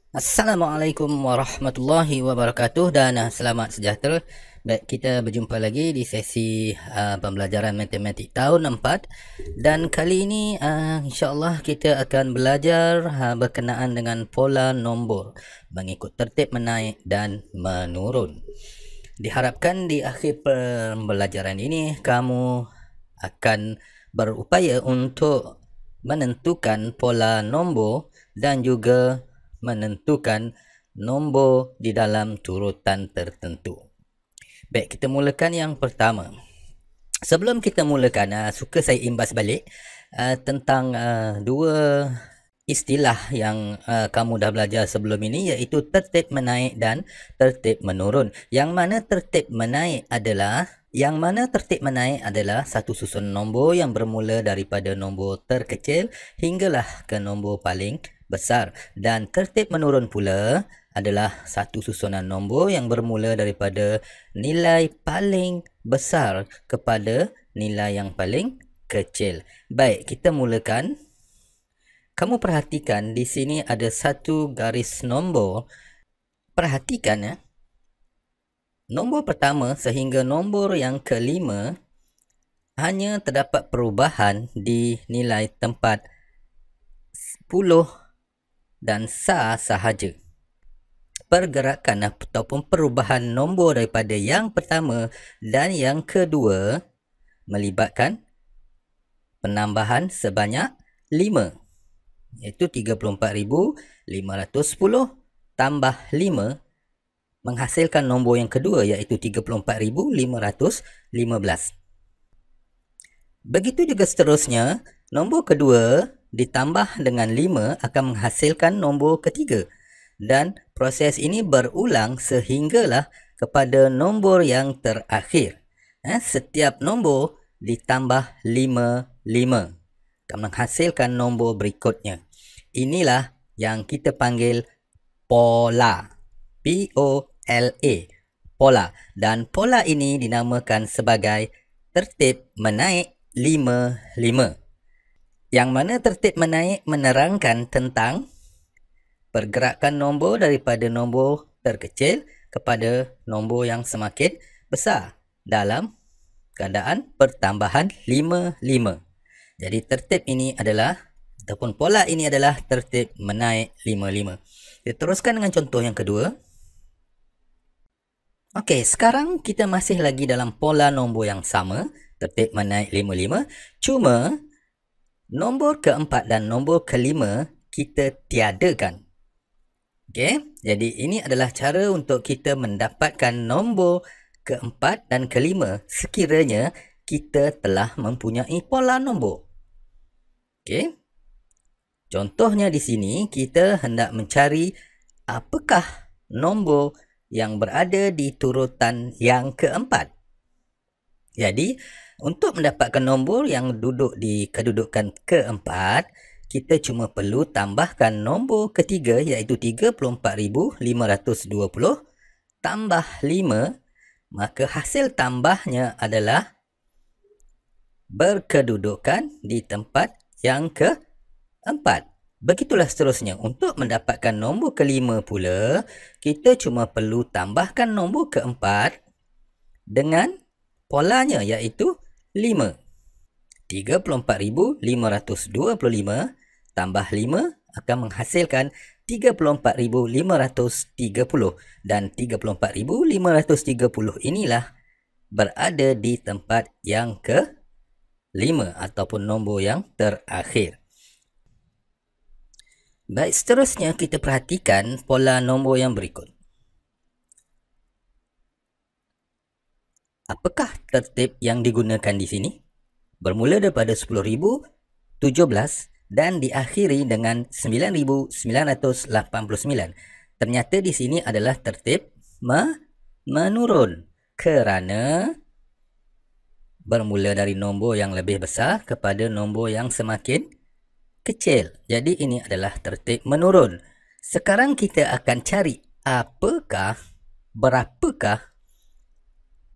Assalamualaikum warahmatullahi wabarakatuh dan selamat sejahtera. Baik, kita berjumpa lagi di sesi pembelajaran matematik tahun 4 dan kali ini insyaAllah kita akan belajar berkenaan dengan pola nombor mengikut tertib menaik dan menurun. Diharapkan di akhir pembelajaran ini kamu akan berupaya untuk menentukan pola nombor dan juga menentukan nombor di dalam turutan tertentu. Baik, kita mulakan yang pertama. Sebelum kita mulakan, suka saya imbas balik tentang dua istilah yang kamu dah belajar sebelum ini, iaitu tertib menaik dan tertib menurun. Yang mana tertib menaik adalah satu susun nombor yang bermula daripada nombor terkecil hinggalah ke nombor paling besar, dan tertib menurun pula adalah satu susunan nombor yang bermula daripada nilai paling besar kepada nilai yang paling kecil. Baik, kita mulakan. Kamu perhatikan di sini ada satu garis nombor. Perhatikan ya. Nombor pertama sehingga nombor yang kelima hanya terdapat perubahan di nilai tempat 10 dan sah sahaja. Pergerakan ataupun perubahan nombor daripada yang pertama dan yang kedua melibatkan penambahan sebanyak 5, iaitu 34,510 tambah 5 menghasilkan nombor yang kedua, iaitu 34,515. Begitu juga seterusnya, nombor kedua ditambah dengan 5 akan menghasilkan nombor ketiga, dan proses ini berulang sehinggalah kepada nombor yang terakhir. Setiap nombor ditambah 5 akan menghasilkan nombor berikutnya. Inilah yang kita panggil pola. P-O-L-A. Pola. Dan pola ini dinamakan sebagai tertib menaik 5. Yang mana tertib menaik menerangkan tentang pergerakan nombor daripada nombor terkecil kepada nombor yang semakin besar dalam keadaan pertambahan 5. Jadi tertib ini adalah ataupun pola ini adalah tertib menaik 5. Kita teruskan dengan contoh yang kedua. Okey, sekarang kita masih lagi dalam pola nombor yang sama, tertib menaik 5. Cuma nombor keempat dan nombor kelima kita tiadakan. Okey, jadi ini adalah cara untuk kita mendapatkan nombor keempat dan kelima sekiranya kita telah mempunyai pola nombor. Okey. Contohnya di sini kita hendak mencari apakah nombor yang berada di turutan yang keempat. Jadi, untuk mendapatkan nombor yang duduk di kedudukan keempat, kita cuma perlu tambahkan nombor ketiga, iaitu 34,520 tambah 5, maka hasil tambahnya adalah berkedudukan di tempat yang keempat. Begitulah seterusnya. Untuk mendapatkan nombor kelima pula, kita cuma perlu tambahkan nombor keempat dengan polanya, iaitu 5. 34,525 tambah 5 akan menghasilkan 34,530, dan 34,530 inilah berada di tempat yang ke-5 ataupun nombor yang terakhir. Baik, seterusnya kita perhatikan pola nombor yang berikut. Apakah tertib yang digunakan di sini? Bermula daripada 10,017 dan diakhiri dengan 9,989. Ternyata di sini adalah tertib menurun kerana bermula dari nombor yang lebih besar kepada nombor yang semakin kecil. Jadi ini adalah tertib menurun. Sekarang kita akan cari berapakah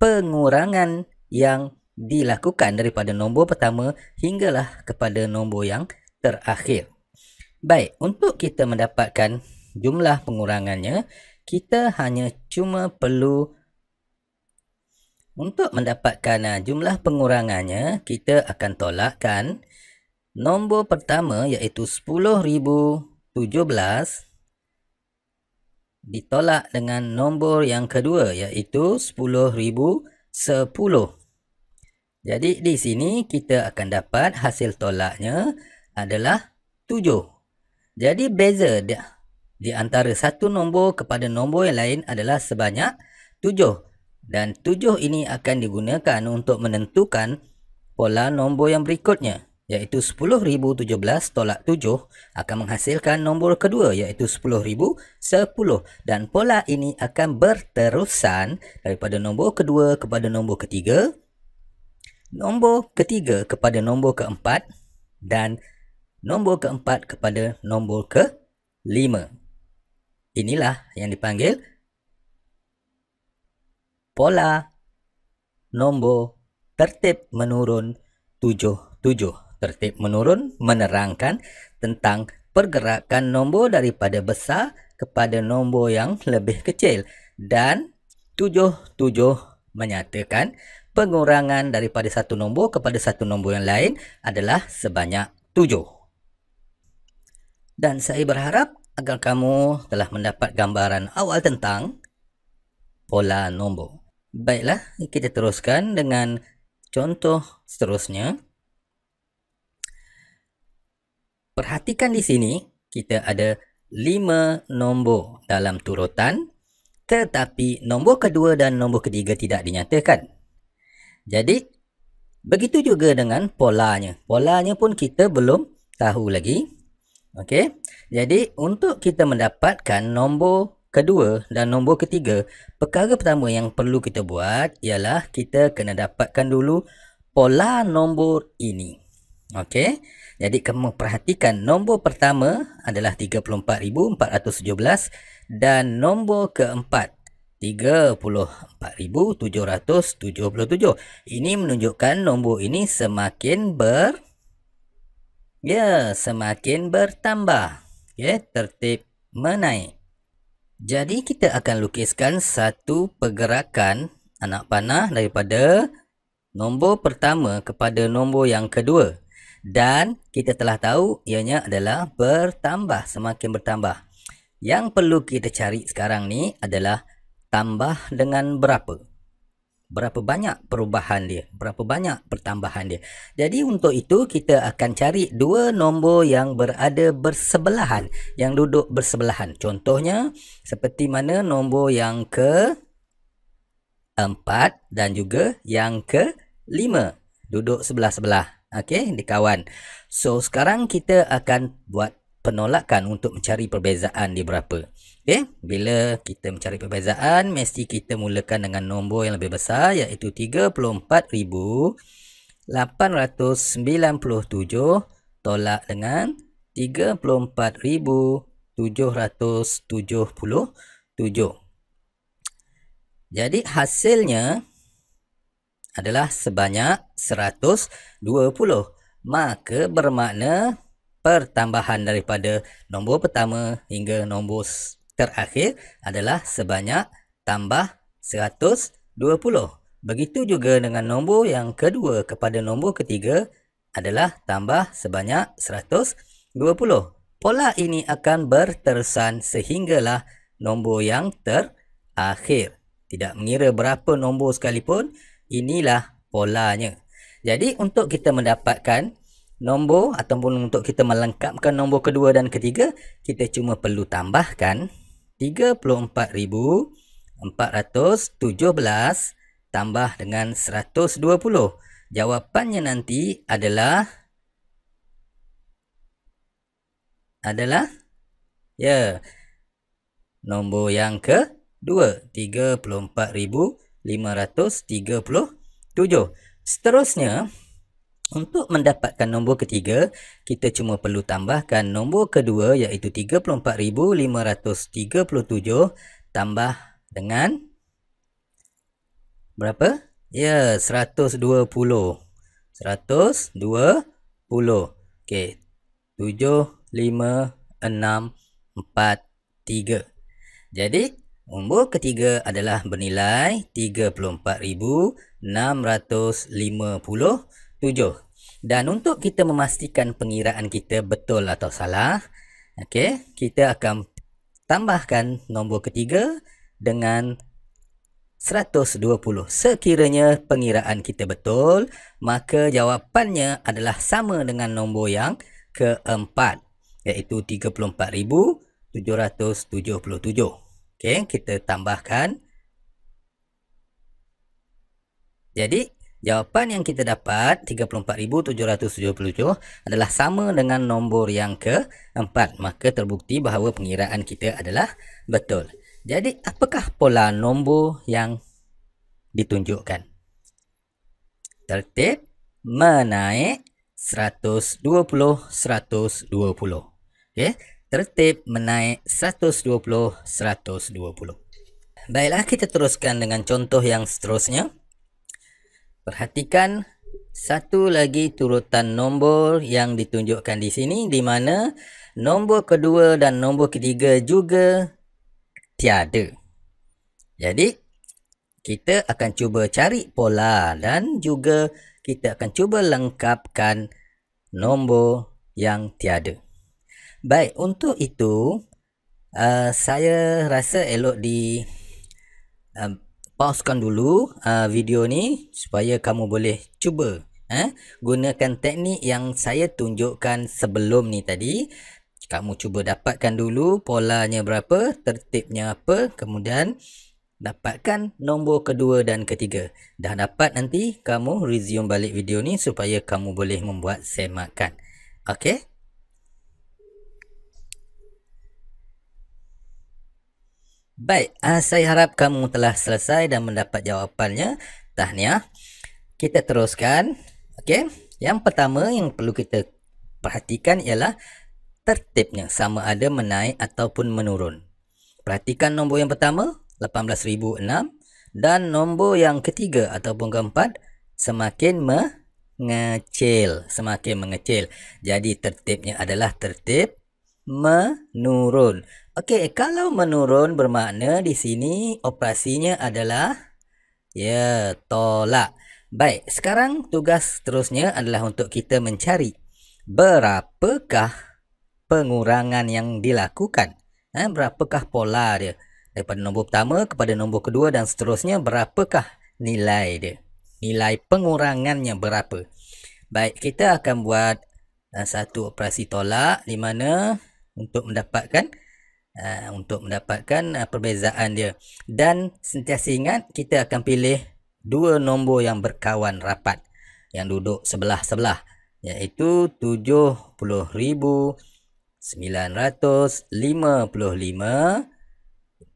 pengurangan yang dilakukan daripada nombor pertama hinggalah kepada nombor yang terakhir. Baik, untuk kita mendapatkan jumlah pengurangannya, kita hanya cuma perlu untuk mendapatkan jumlah pengurangannya, kita akan tolakkan nombor pertama iaitu 10,017 ditolak dengan nombor yang kedua iaitu 10,010. Jadi di sini kita akan dapat hasil tolaknya adalah 7. Jadi beza di antara satu nombor kepada nombor yang lain adalah sebanyak 7. Dan 7 ini akan digunakan untuk menentukan pola nombor yang berikutnya, iaitu 10,017 tolak 7 akan menghasilkan nombor kedua iaitu 10,010. Dan pola ini akan berterusan daripada nombor kedua kepada nombor ketiga, nombor ketiga kepada nombor keempat, dan nombor keempat kepada nombor kelima. Inilah yang dipanggil pola nombor tertib menurun 7,7. Tertib menurun menerangkan tentang pergerakan nombor daripada besar kepada nombor yang lebih kecil, dan 7,7 menyatakan pengurangan daripada satu nombor kepada satu nombor yang lain adalah sebanyak 7. Dan saya berharap agar kamu telah mendapat gambaran awal tentang pola nombor. Baiklah, kita teruskan dengan contoh seterusnya. Perhatikan di sini, kita ada 5 nombor dalam turutan, tetapi nombor kedua dan nombor ketiga tidak dinyatakan. Jadi, begitu juga dengan polanya. Polanya pun kita belum tahu lagi. Okey. Jadi, untuk kita mendapatkan nombor kedua dan nombor ketiga, perkara pertama yang perlu kita buat ialah kita kena dapatkan dulu pola nombor ini. Okey. Jadi kamu perhatikan nombor pertama adalah 34,417 dan nombor keempat 34,777. Ini menunjukkan nombor ini semakin semakin bertambah. Tertib menaik. Jadi kita akan lukiskan satu pergerakan anak panah daripada nombor pertama kepada nombor yang kedua. Dan kita telah tahu ianya adalah bertambah, semakin bertambah. Yang perlu kita cari sekarang ni adalah tambah dengan berapa. Berapa banyak perubahan dia, berapa banyak pertambahan dia. Jadi untuk itu kita akan cari dua nombor yang berada bersebelahan, yang duduk bersebelahan. Contohnya seperti mana nombor yang ke-4 dan juga yang ke-5 duduk sebelah-sebelah. Okey, dikawan. So sekarang kita akan buat penolakan untuk mencari perbezaan dia berapa. Okey, bila kita mencari perbezaan, mesti kita mulakan dengan nombor yang lebih besar iaitu 34,897 tolak dengan 34,777. Jadi hasilnya adalah sebanyak 120. Maka bermakna pertambahan daripada nombor pertama hingga nombor terakhir adalah sebanyak tambah 120. Begitu juga dengan nombor yang kedua kepada nombor ketiga adalah tambah sebanyak 120. Pola ini akan berterusan sehinggalah nombor yang terakhir. Tidak mengira berapa nombor sekalipun, inilah polanya. Jadi untuk kita mendapatkan nombor ataupun untuk kita melengkapkan nombor kedua dan ketiga, kita cuma perlu tambahkan 34,417 tambah dengan 120. Jawapannya nanti adalah nombor yang kedua, 34,537. Seterusnya, untuk mendapatkan nombor ketiga, kita cuma perlu tambahkan nombor kedua iaitu 34,537 tambah dengan berapa? 120. 120. Okey. 7, 5, 6, 4, 3. Jadi, nombor ketiga adalah bernilai 34,657. Dan untuk kita memastikan pengiraan kita betul atau salah, kita akan tambahkan nombor ketiga dengan 120. Sekiranya pengiraan kita betul, maka jawapannya adalah sama dengan nombor yang keempat, iaitu 34,777. Kita tambahkan. Jadi, jawapan yang kita dapat 34,777 adalah sama dengan nombor yang keempat. Maka terbukti bahawa pengiraan kita adalah betul. Jadi, apakah pola nombor yang ditunjukkan? Tertib menaik 120, 120. Tertib menaik 120, 120. Baiklah, kita teruskan dengan contoh yang seterusnya. Perhatikan satu lagi turutan nombor yang ditunjukkan di sini, di mana nombor kedua dan nombor ketiga juga tiada. Jadi, kita akan cuba cari pola dan juga kita akan cuba lengkapkan nombor yang tiada. Baik, untuk itu saya rasa elok di pausekan dulu video ni supaya kamu boleh cuba gunakan teknik yang saya tunjukkan sebelum ni tadi. Kamu cuba dapatkan dulu polanya berapa, tertibnya apa, kemudian dapatkan nombor kedua dan ketiga. Dah dapat, nanti kamu resume balik video ni supaya kamu boleh membuat semakan. Okey? Baik, saya harap kamu telah selesai dan mendapat jawapannya. Tahniah. Kita teruskan. Okey. Yang pertama yang perlu kita perhatikan ialah tertibnya, sama ada menaik ataupun menurun. Perhatikan nombor yang pertama, 18,006, dan nombor yang ketiga ataupun keempat semakin mengecil, Jadi tertibnya adalah tertib menurun. Okey, kalau menurun bermakna di sini operasinya adalah tolak. Baik, sekarang tugas seterusnya adalah untuk kita mencari berapakah pengurangan yang dilakukan. Berapakah pola dia? Daripada nombor pertama kepada nombor kedua dan seterusnya, berapakah nilai dia? Nilai pengurangannya berapa? Baik, kita akan buat satu operasi tolak di mana untuk mendapatkan perbezaan dia. Dan sentiasa ingat, kita akan pilih dua nombor yang berkawan rapat yang duduk sebelah-sebelah, iaitu 70,955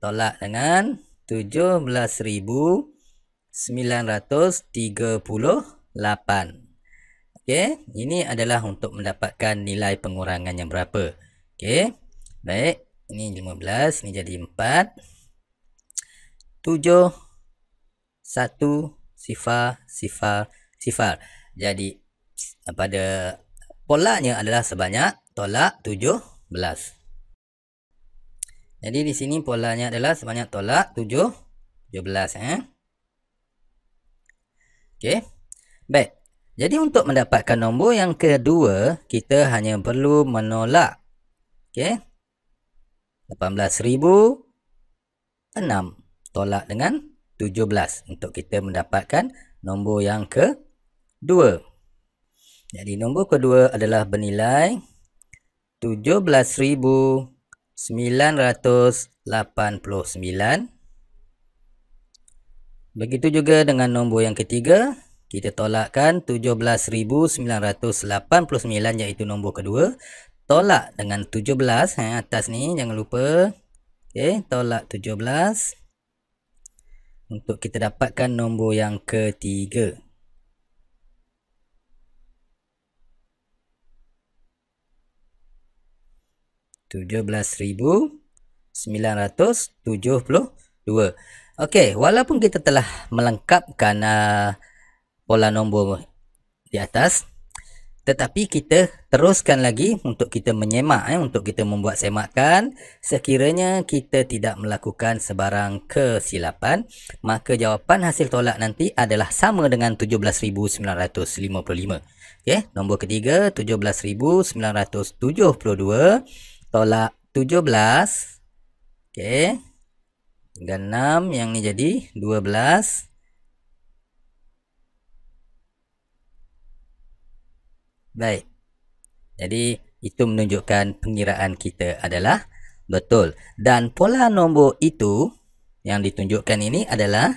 tolak dengan 17,938. Okey, ini adalah untuk mendapatkan nilai pengurangan yang berapa. Okey. Baik, ini 15, ini jadi 4. 7 1 0 0 0. Jadi pada polanya adalah sebanyak tolak 17. Jadi di sini polanya adalah sebanyak tolak 17. Okey. Baik. Jadi untuk mendapatkan nombor yang kedua, kita hanya perlu menolak 18,006 tolak dengan 17 untuk kita mendapatkan nombor yang kedua. Jadi nombor kedua adalah bernilai 17,989. Begitu juga dengan nombor yang ketiga. Kita tolakkan 17,989, iaitu nombor kedua. Tolak dengan 17 atas ni, jangan lupa. Okey, tolak 17 untuk kita dapatkan nombor yang ketiga. $17,972. Okey, walaupun kita telah melengkapkan pola nombor di atas, Tetapi kita teruskan lagi untuk kita menyemak, untuk kita membuat semakan. Sekiranya kita tidak melakukan sebarang kesilapan, maka jawapan hasil tolak nanti adalah sama dengan 17,955. Okey, nombor ketiga 17,972 tolak 17. Okey. Tinggal 6, yang ni jadi 12. Baik. Jadi itu menunjukkan pengiraan kita adalah betul. Dan pola nombor itu yang ditunjukkan ini adalah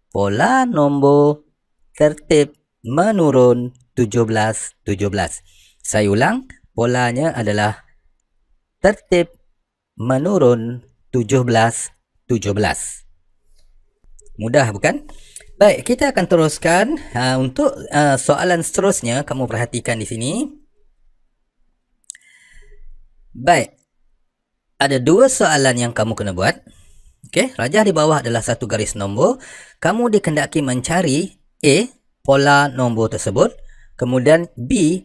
pola nombor tertib menurun 17-17. Saya ulang, polanya adalah tertib menurun 17-17. Mudah bukan? Baik, kita akan teruskan untuk soalan seterusnya. Kamu perhatikan di sini. Baik, ada dua soalan yang kamu kena buat. Okey, rajah di bawah adalah satu garis nombor. Kamu dikendaki mencari A, pola nombor tersebut. Kemudian B,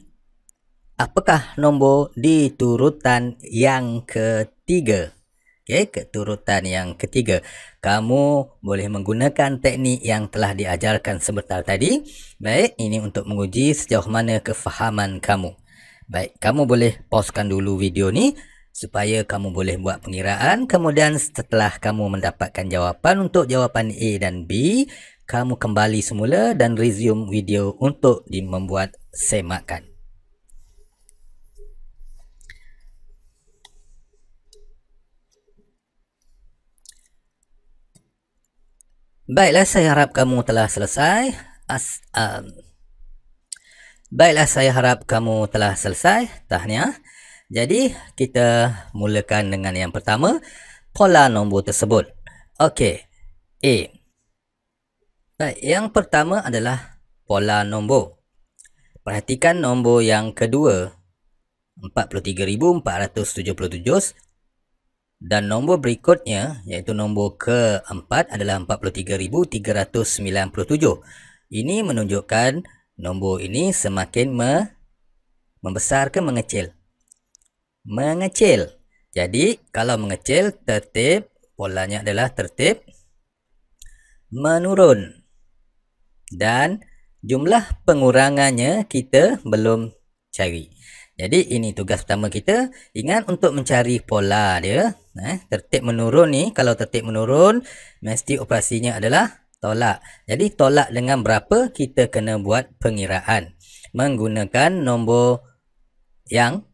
apakah nombor di turutan yang ketiga. Okey, keturutan yang ketiga. Kamu boleh menggunakan teknik yang telah diajarkan sebentar tadi. Baik, ini untuk menguji sejauh mana kefahaman kamu. Baik, kamu boleh pausekan dulu video ni supaya kamu boleh buat pengiraan. Kemudian setelah kamu mendapatkan jawapan untuk jawapan A dan B, kamu kembali semula dan resume video untuk membuat semakan. Baiklah, saya harap kamu telah selesai. Baiklah, saya harap kamu telah selesai. Tahniah. Jadi, kita mulakan dengan yang pertama, pola nombor tersebut. Okey, A. Baik, yang pertama adalah pola nombor. Perhatikan nombor yang kedua, 43,477. Dan nombor berikutnya, iaitu nombor keempat adalah 43,397. Ini menunjukkan nombor ini semakin membesar ke mengecil? Mengecil. Jadi, kalau mengecil, tertib, polanya adalah tertib menurun. Dan jumlah pengurangannya kita belum cari. Jadi ini tugas pertama kita. Ingat untuk mencari pola dia. Tertib menurun ni, kalau tertib menurun, mesti operasinya adalah tolak. Jadi tolak dengan berapa, kita kena buat pengiraan. Menggunakan nombor yang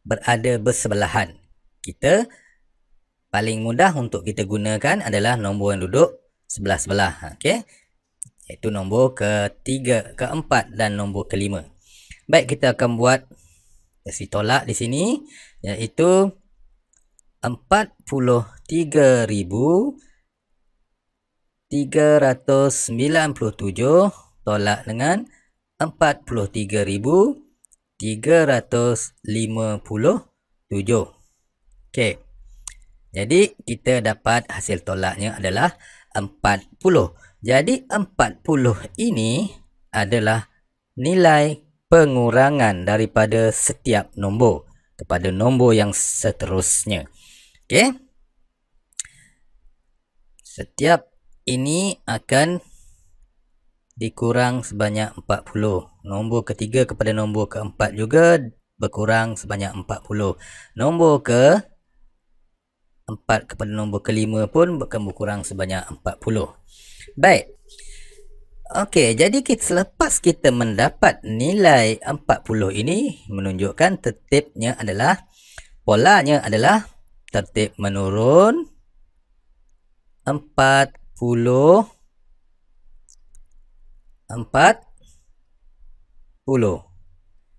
berada bersebelahan. Kita paling mudah untuk kita gunakan adalah nombor yang duduk sebelah-sebelah. Okey. Iaitu nombor ketiga, keempat dan nombor kelima. Baik, kita akan buat si tolak di sini, iaitu 43,397 tolak dengan 43,357. Okey. Jadi kita dapat hasil tolaknya adalah 40. Jadi 40 ini adalah nilai pengurangan daripada setiap nombor kepada nombor yang seterusnya. Okey. Setiap ini akan dikurang sebanyak 40. Nombor ketiga kepada nombor keempat juga berkurang sebanyak 40. Nombor keempat kepada nombor kelima pun akan berkurang sebanyak 40. Baik. Okey, jadi selepas kita mendapat nilai 40 ini, menunjukkan tertibnya adalah, polanya adalah tertib menurun 40.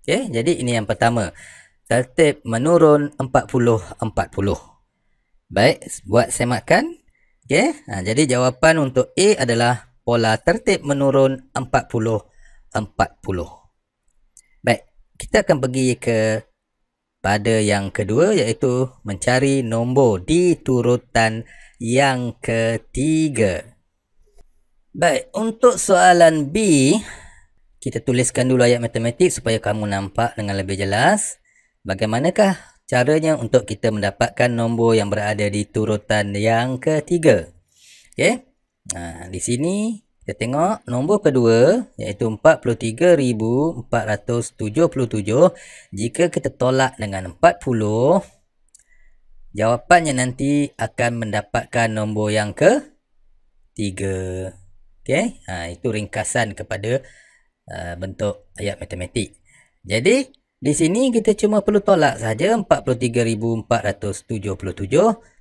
Okey, jadi ini yang pertama. Tertib menurun 40. Baik, buat semakan. Okey, jadi jawapan untuk A adalah pola tertib menurun 40. Baik, kita akan pergi pada yang kedua, iaitu mencari nombor di turutan yang ketiga. Baik, untuk soalan B, kita tuliskan dulu ayat matematik supaya kamu nampak dengan lebih jelas bagaimanakah caranya untuk kita mendapatkan nombor yang berada di turutan yang ketiga. Okey. Di sini kita tengok nombor kedua iaitu 43,477. Jika kita tolak dengan 40, jawapannya nanti akan mendapatkan nombor yang ketiga. Okey. Itu ringkasan kepada bentuk ayat matematik. Jadi di sini kita cuma perlu tolak saja 43,477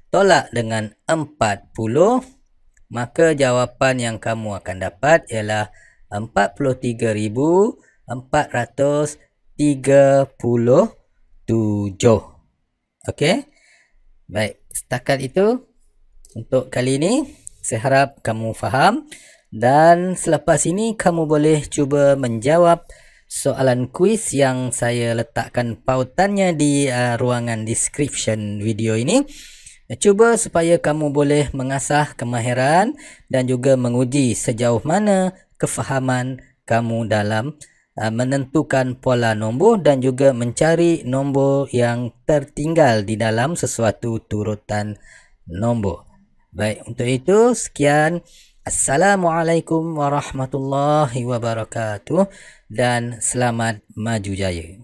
tolak dengan 40, maka jawapan yang kamu akan dapat ialah 43,437. Okey. Baik, setakat itu untuk kali ini. Saya harap kamu faham. Dan selepas ini kamu boleh cuba menjawab soalan kuis yang saya letakkan pautannya di ruangan description video ini. Cuba supaya kamu boleh mengasah kemahiran dan juga menguji sejauh mana kefahaman kamu dalam menentukan pola nombor dan juga mencari nombor yang tertinggal di dalam sesuatu turutan nombor. Baik, untuk itu sekian. Assalamualaikum warahmatullahi wabarakatuh dan selamat maju jaya.